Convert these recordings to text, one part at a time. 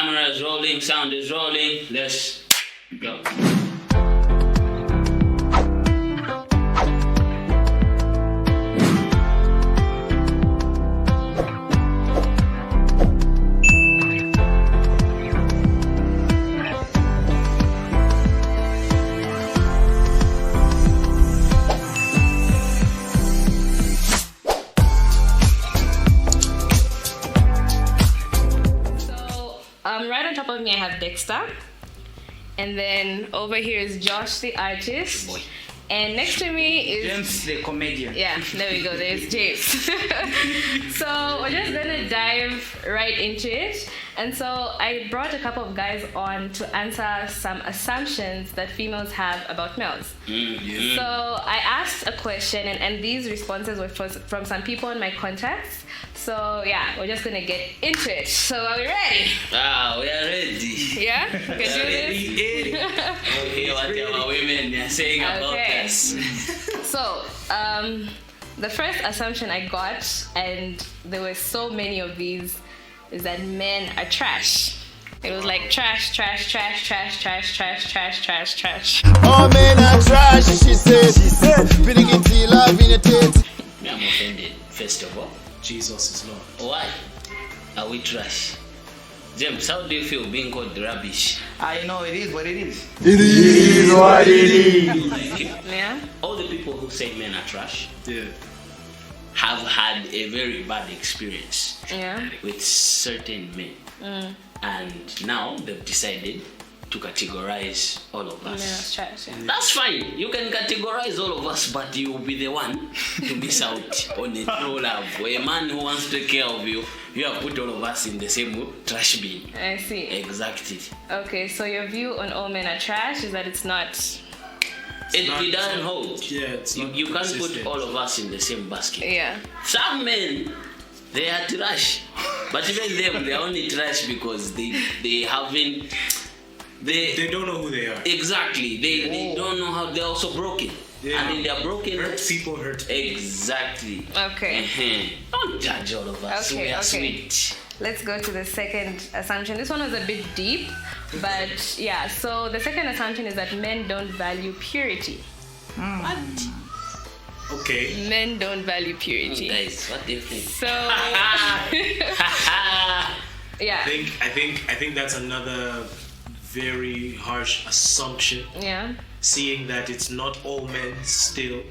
Camera is rolling, sound is rolling. Let's go. Right on top of me, I have Dexter, and then over here is Josh the artist, and next to me is James the comedian. Yeah, there we go. There's James. So we're just gonna dive right into it. And so I brought a couple of guys on to answer some assumptions that females have about males. So I asked a question, and these responses were from some people in my contacts. So yeah, we're just gonna get into it. So are we ready? Ah, we are ready. Yeah, we can do this. Okay, what our women are saying about us. So the first assumption I got, and there were so many of these, is that men are trash. It was like trash, trash, trash, trash, trash, trash, trash, trash, trash. All men are trash, she said. Feeling it, love in it. I'm offended, first of all. Jesus is Lord. Why are we trash? James, how do you feel being called rubbish? I know it is what it is. It is what it is. Yeah. All the people who say men are trash Yeah. have had a very bad experience with certain men. And now they've decided to categorize all of us. That's trash. Yeah. That's fine. You can categorize all of us, but you'll be the one to miss out on a true love. Or a man who wants to take care of you, you have put all of us in the same trash bin. I see. Exactly. Okay, so your view on all men are trash is that it's not. It doesn't hold. Yeah, it's not You can't put consistent. all of us in the same basket. Yeah. Some men, they are trash, but even them, they're only trash because they haven't. They don't know who they are. Exactly. They don't know how they're also broken. Yeah. And in their broken People hurt. Exactly. Okay. Don't judge all of us. Okay, We are okay. sweet. Let's go to the second assumption. This one was a bit deep, but yeah. So the second assumption is that men don't value purity. What? Okay. Men don't value purity. Guys, what do you think? So yeah. I think that's another very harsh assumption. Yeah. Seeing that it's not all men still.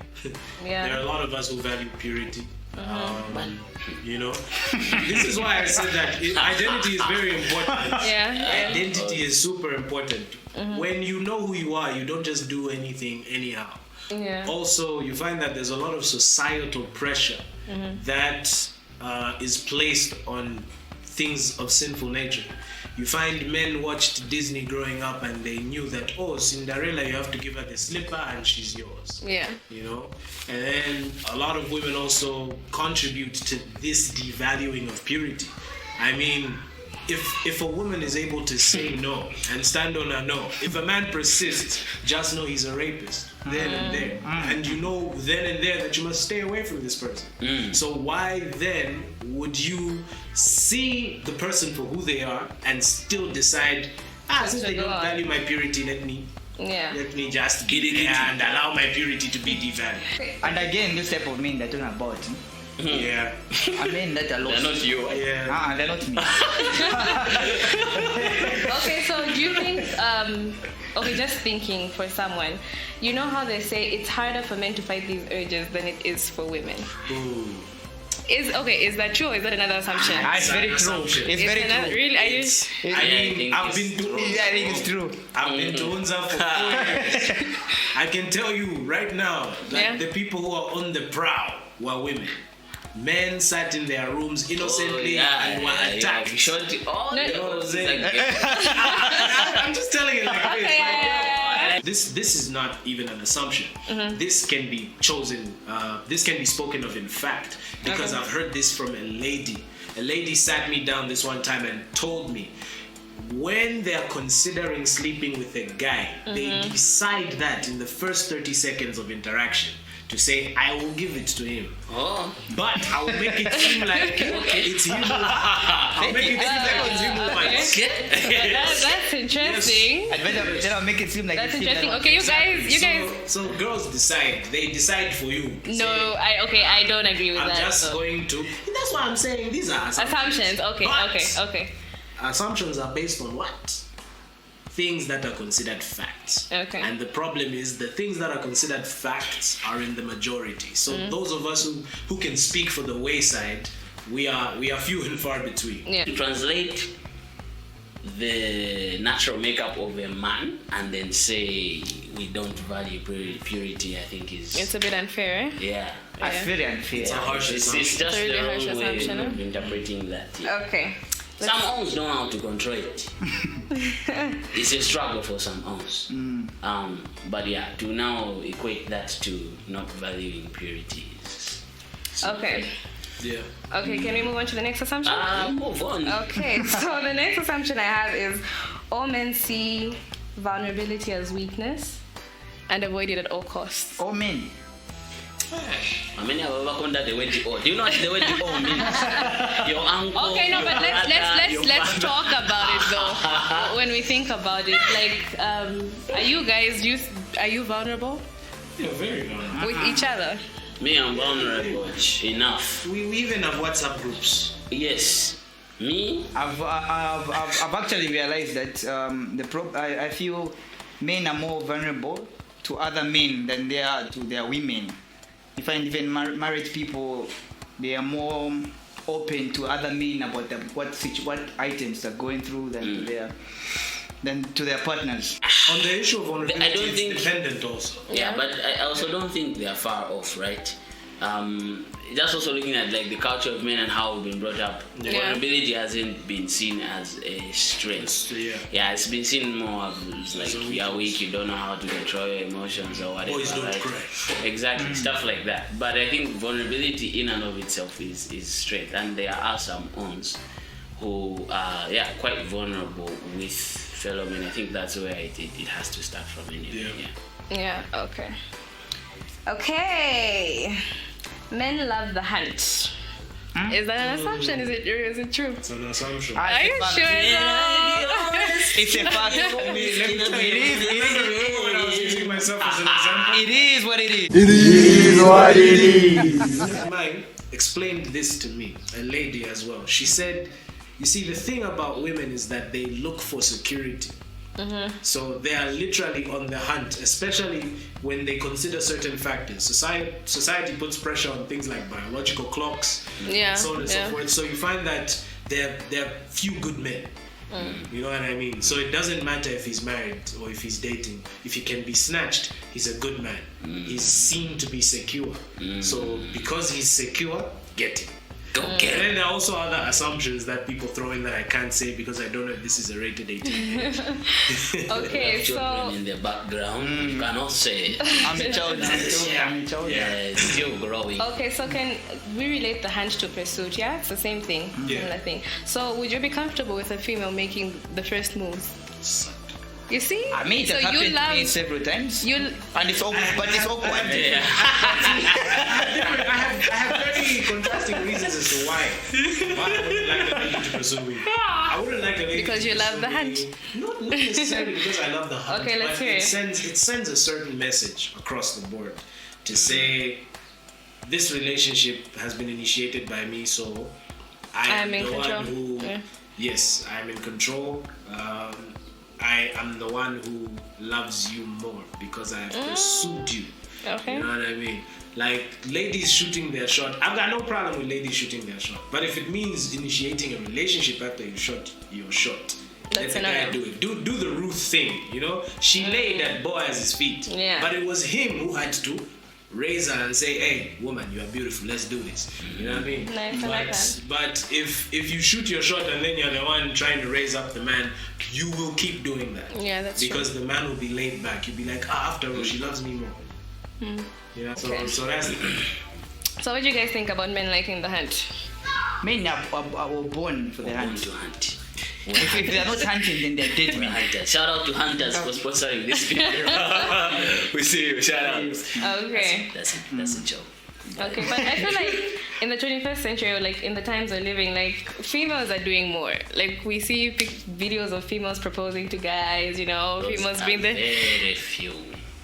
Yeah. There are a lot of us who value purity. You know, this is why I said that identity is very important. Yeah. Identity is super important. When you know who you are, you don't just do anything anyhow. Yeah. Also, you find that there's a lot of societal pressure that is placed on things of sinful nature. You find men watched Disney growing up and they knew that, oh, Cinderella, you have to give her the slipper and she's yours. Yeah. You know? And then a lot of women also contribute to this devaluing of purity. I mean, if a woman is able to say no and stand on her no, if a man persists, just know he's a rapist then and there. And you know then and there that you must stay away from this person. So why then would you see the person for who they are and still decide, since they don't value my purity, let me just get it and allow my purity to be devalued. And again, this type of men that talking about. Yeah. I mean that a lot. They're not you. Yeah. They're not me. Okay, so do you think, okay, just thinking for someone, you know how they say it's harder for men to fight these urges than it is for women? Ooh. Is that true or is that another assumption? It's very true. It's very true. Really? Are you? I mean, I've been to I think it's true. I've been to Unza for 4 years. I can tell you right now that the people who are on the prowl were women. Men sat in their rooms innocently and were attacked. You know what I'm saying? I'm just telling you like this. This is not even an assumption. This can be chosen. This can be spoken of in fact because I've heard this from a lady. A lady sat me down this one time and told me when they are considering sleeping with a guy, they decide that in the first 30 seconds of interaction to say, I will give it to him. Oh. But I will make it seem like it's him. I'll make it seem like it's him who wants. That's interesting. Then I'll make it seem like That's it's interesting. him. Okay, you guys. So girls decide. They decide for you. No, I don't agree with I'm that. just going to. And that's why I'm saying these are assumptions. Okay. Assumptions are based on what? Things that are considered facts. Okay. And the problem is the things that are considered facts are in the majority. So those of us who can speak for the wayside, we are few and far between. Yeah. To translate the natural makeup of a man and then say we don't value purity, I think it's a bit unfair, eh? Yeah. That's very unfair. It's a harsh It's assumption. just Really the harsh wrong way assumption, of interpreting that. Yeah. Okay. Some owns know how to control it. It's a struggle for some owns. But yeah, to now equate that to not valuing purity is Okay. Yeah. Okay, can we move on to the next assumption? move on. Okay, so the next assumption I have is all men see vulnerability as weakness and avoid it at all costs. All men. I mean, I've ever called that the word "o." Do you know what the word "o" means? Your uncle. Okay, no, your but brother, your let's father. talk about it though. When we think about it, like, are you guys are you vulnerable You're very vulnerable. with each other? Me, I'm vulnerable enough. We even have WhatsApp groups. Yes. Me, I've actually realized that I feel men are more vulnerable to other men than they are to their women. You find even married people, they are more open to other men about what items they're going through than to their partners. On the issue of vulnerability, I don't it's think- dependent also. yeah, but I also don't think they are far off, right? Just also looking at like the culture of men and how we've been brought up, Yeah. vulnerability hasn't been seen as a strength. Yeah. It's been seen more as like you're weak, you don't know how to control your emotions or whatever. Boys don't right? cry. Exactly, stuff like that. But I think vulnerability in and of itself is strength, and there are some ons who are quite vulnerable with fellow men. I think that's where it has to start from anyway. Yeah. Yeah, okay. Men love the hunt. Is that an assumption? Is it true? It's an assumption. Are you sure? It's a fact. Let me tell you, when I was using myself as an example, It is what it is. It is what it is. mine explained this to me, a lady as well. She said, you see, the thing about women is that they look for security. So they are literally on the hunt, especially when they consider certain factors. Society puts pressure on things like biological clocks, Yeah, so on and yeah. so forth. So you find that there are few good men. You know what I mean? So it doesn't matter if he's married or if he's dating. If he can be snatched, he's a good man. He's seen to be secure. So because he's secure, get him. Go get And it. then there are also other assumptions that people throw in that I can't say because I don't know if this is a rated 18. Okay, Children so in the background, you cannot say it. I'm a child. It's still growing. okay, so can we relate the hunt to pursuit? Yeah, it's the same thing. Yeah. Similar thing. So would you be comfortable with a female making the first moves? You see? I mean, it so has you happened to me love several times. you. And it's awkward, but it's awkward. Yeah. I have very contrasting reasons as to why I wouldn't like a lady to pursue me. I wouldn't like a lady Because to you love pursue the me. hunt. Not necessarily because I love the hunt. Okay, let's but hear it it. sends a certain message across the board to say this relationship has been initiated by me, so I am I'm in the control. one who Yeah. yes, I'm in control. I am the one who loves you more because I have pursued you. Okay. You know what I mean? Like ladies shooting their shot. I've got no problem with ladies shooting their shot. But if it means initiating a relationship after you shot your shot, That's let the guy another. do it. Do the Ruth thing, you know? She laid at Boaz's feet. Yeah. But it was him who had to raise her and say, hey, woman, you are beautiful, let's do this. You know what I mean? Nice, I like that. But if you shoot your shot and then you're the one trying to raise up the man, you will keep doing that. Yeah, that's true. Because the man will be laid back. You'll be like, after all, she loves me more. You know, Okay. so that's the thing. So what do you guys think about men liking the hunt? Men are born for the Born hunt. to hunt. If they are not hunting, then they're dead men. Hunters. Shout out to Hunters for sponsoring this video. We see you. Shout out. Okay. That's a joke. Okay, but I feel like in the 21st century, or like in the times we're living, like females are doing more. Like we see videos of females proposing to guys, you know, Those females are being there. very few.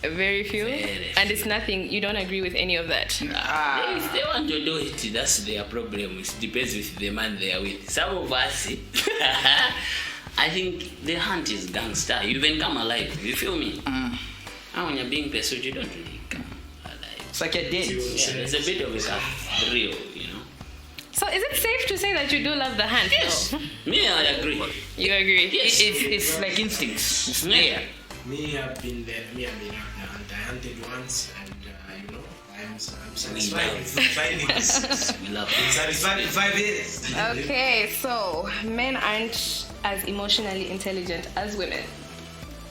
Very few. And it's nothing. You don't agree with any of that. If they want to do it, that's their problem. It depends with the man they are with. Some of us, I think the hunt is gangster. You even come alive. You feel me? And when you're being pursued, you don't really come alive. It's like you're dead. Yeah, there's a bit of a thrill, you know. So is it safe to say that you do love the hunt? Yes. Me, I agree. You agree? Yes. It's like instincts. It's Yeah. Me, I've been there. Me, I've been out there. I hunted once, and you know, I'm satisfied with 5 years. We love I'm it. satisfied with 5 years. Okay, so men aren't as emotionally intelligent as women.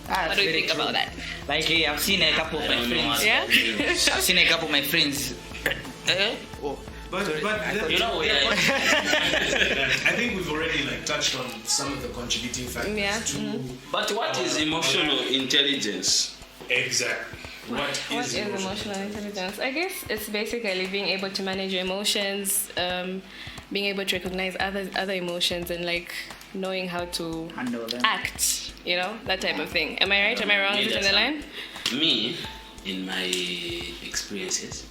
What do you think about that? Like, hey, I've seen a couple of I my don't know friends. what Yeah? that means. I've seen a couple of my friends. Oh. But You know, I think we've already like touched on some of the contributing factors. Yeah. To but what is emotional intelligence? exactly What is emotional intelligence? I guess it's basically being able to manage your emotions, being able to recognize other emotions, and like knowing how to Handle them. act. You know, that type of thing. Am I right? Am I wrong? Is it in the line? Me, in my experiences,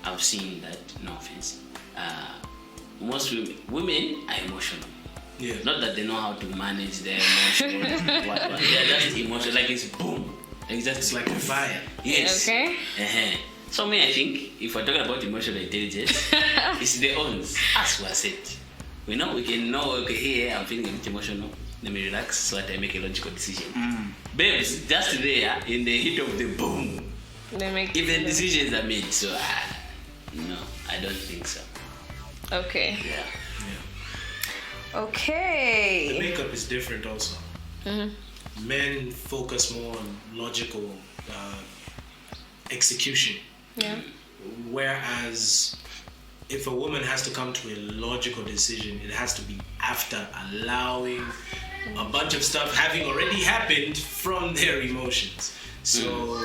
I've seen that, no offense, most women are emotional. Yeah. Not that they know how to manage their emotions. They're just emotional, like it's boom. Like It's like a fire. Yes. Okay. So me, I think if we're talking about emotional intelligence, it's the ons. As was said. We know we can know, okay, here I'm feeling a bit emotional. Let me relax so that I make a logical decision. Babes, just there in the heat of the boom, They make even decisions are made. So no, I don't think so. Okay. Yeah. The Okay. makeup is different also. Men focus more on logical execution, Yeah. whereas if a woman has to come to a logical decision, it has to be after allowing a bunch of stuff having already happened from their emotions. So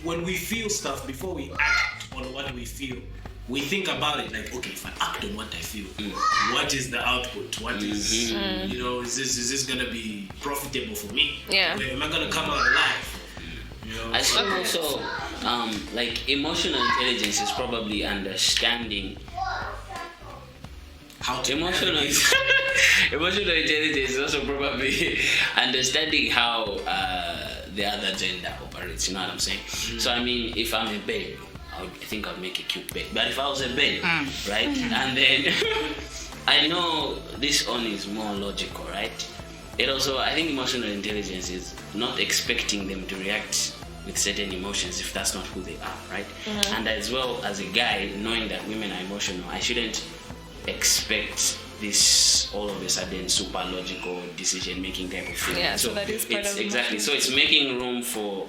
when we feel stuff, before we act on what we feel, we think about it like, okay, if I act on what I feel, what is the output? What is, you know, is this gonna be profitable for me? Yeah. Am I gonna come out alive? You know, I think also, like emotional intelligence is probably understanding how to emotional intelligence is also probably understanding how the other gender operates. You know what I'm saying? So I mean, if I'm a babe, I think I'll make a cute babe. But if I was a babe, right, and then I know this one is more logical, right? It also, I think emotional intelligence is not expecting them to react with certain emotions if that's not who they are, right? And as well as a guy, knowing that women are emotional, I shouldn't expect this all of a sudden super logical decision making type of thing. Yeah, so that is part it's of exactly. emotion. So it's making room for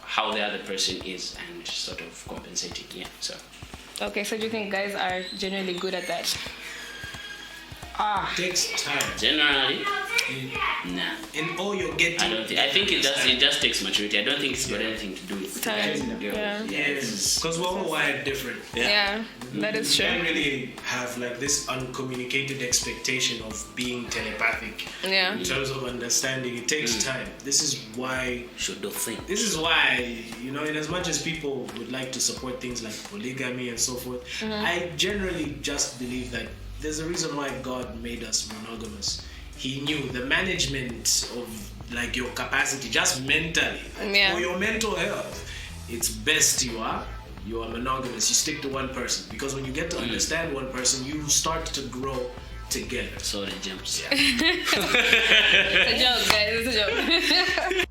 how the other person is and sort of compensating. Yeah. So Okay, so do you think guys are generally good at that? it takes time. generally, nah. In all you're getting, I don't think. I think it just takes maturity. I don't think it's got anything to do with Time, guys and girls. yeah. Yes. because we're all wired different. Yeah, that is You true. can't really have like this uncommunicated expectation of being telepathic. Yeah. In terms of understanding, it takes time. This is why, Should do think. you know, in as much as people would like to support things like polygamy and so forth, I generally just believe that there's a reason why God made us monogamous. He knew the management of like your capacity, just mentally, Yeah. for your mental health. It's best you are monogamous. You stick to one person, because when you get to understand one person, you start to grow together. Sorry, James. It's a joke, guys. It's a joke.